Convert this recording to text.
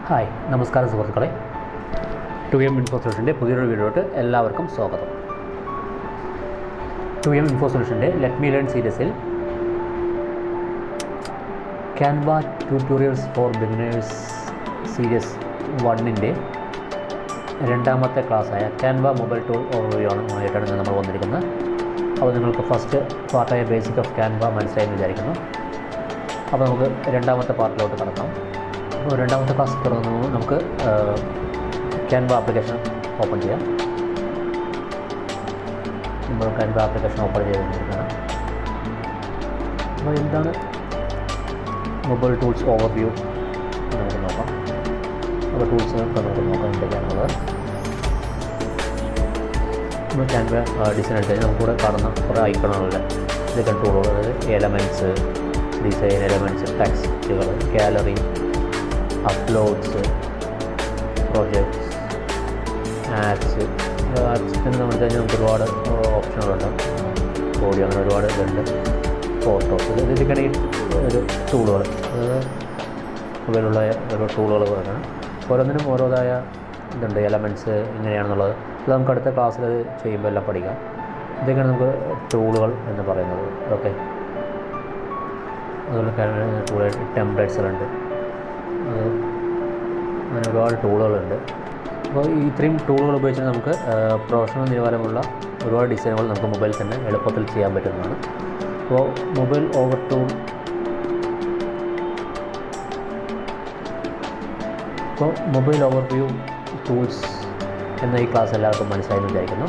Hi, നമസ്കാരം സുഹൃത്തുക്കളെ. 2M info സൊല്യൂഷൻ്റെ പുതിയൊരു വീഡിയോട്ട് എല്ലാവർക്കും സ്വാഗതം. 2M ഇൻഫോ സൊല്യൂഷൻ്റെ ലെറ്റ് മീ ലേൺ സീരീസിൽ Canva tutorials for beginners series 1ൻ്റെ രണ്ടാമത്തെ ക്ലാസ്സായ ക്യാൻവ മൊബൈൽ ടൂൾ ഓവർവ്യൂ ആയിട്ടാണ് നമ്മൾ വന്നിരിക്കുന്നത്. അപ്പോൾ നിങ്ങൾക്ക് ഫസ്റ്റ് പാർട്ടായ ബേസിക് ഓഫ് ക്യാൻവ മനസ്സിലായെന്ന് വിചാരിക്കുന്നു. അപ്പോൾ നമുക്ക് രണ്ടാമത്തെ പാർട്ടിലോട്ട് കടക്കാം. അപ്പോൾ രണ്ടാമത്തെ ക്ലാസ് തുടങ്ങുന്നത് നമുക്ക് ക്യാൻവ ആപ്ലിക്കേഷൻ ഓപ്പൺ ചെയ്യാം. നമ്മൾ ക്യാൻവ ആപ്ലിക്കേഷൻ ഓപ്പൺ ചെയ്തിരിക്കുകയാണ്. അപ്പോൾ എന്താണ് മൊബൈൽ ടൂൾസ് ഓവർവ്യൂ നമുക്ക് നോക്കാം. അപ്പോൾ ടൂൾസ് നമുക്ക് നോക്കാം എന്തൊക്കെയാണുള്ളത്. നമ്മൾ ക്യാൻവ ഡിസൈൻ എടുത്ത് നമുക്കിവിടെ കാണുന്ന കുറേ ഐക്കണുകളുടെ ഇതൊക്കെ ടൂളുകൾ, അതായത് എലമെൻറ്റ്സ്, ഡിസൈൻ എലമെൻറ്റ്സ്, ടെക്സ്റ്റുകൾ, ഗാലറി, അപ്ലോഡ്സ്, പ്രൊജക്ട്സ്, ആപ്സ്. ആപ്സിന് നമ്മൾ കഴിഞ്ഞാൽ നമുക്ക് ഒരുപാട് ഓപ്ഷനുകളുണ്ട്. ഓഡിയോ അങ്ങനെ ഒരുപാട് ഇതുണ്ട്. ഫോട്ടോസ്, ഇതൊക്കെയാണ് ഈ ഒരു ടൂളുകൾ, അതായത് മൊബൈലുള്ള ഓരോ ടൂളുകൾ പറയുന്നത്. ഓരോന്നിനും ഓരോതായ ഇതുണ്ട്, എലമെൻറ്റ്സ് എങ്ങനെയാണെന്നുള്ളത്. അത് നമുക്ക് അടുത്ത ക്ലാസ്സിൽ അത് ചെയ്യുമ്പോൾ എല്ലാം പഠിക്കാം. ഇതൊക്കെയാണ് നമുക്ക് ടൂളുകൾ എന്ന് പറയുന്നത്. ഓക്കെ, അതുപോലെ ടൂൾ ടെംപ്ലേറ്റ്സുകളുണ്ട്, അങ്ങനെ ഒരുപാട് ടൂളുകളുണ്ട്. അപ്പോൾ ഇത്രയും ടൂളുകൾ ഉപയോഗിച്ച് നമുക്ക് പ്രൊഫഷണൽ നിലവാരമുള്ള ഒരുപാട് ഡിസൈനുകൾ നമുക്ക് മൊബൈൽ തന്നെ എളുപ്പത്തിൽ ചെയ്യാൻ പറ്റുന്നതാണ്. അപ്പോൾ മൊബൈൽ ഓവർവ്യൂ ടൂൾസ് എന്ന ഈ ക്ലാസ് എല്ലാവർക്കും മനസ്സിലായെന്ന് വിചാരിക്കുന്നു.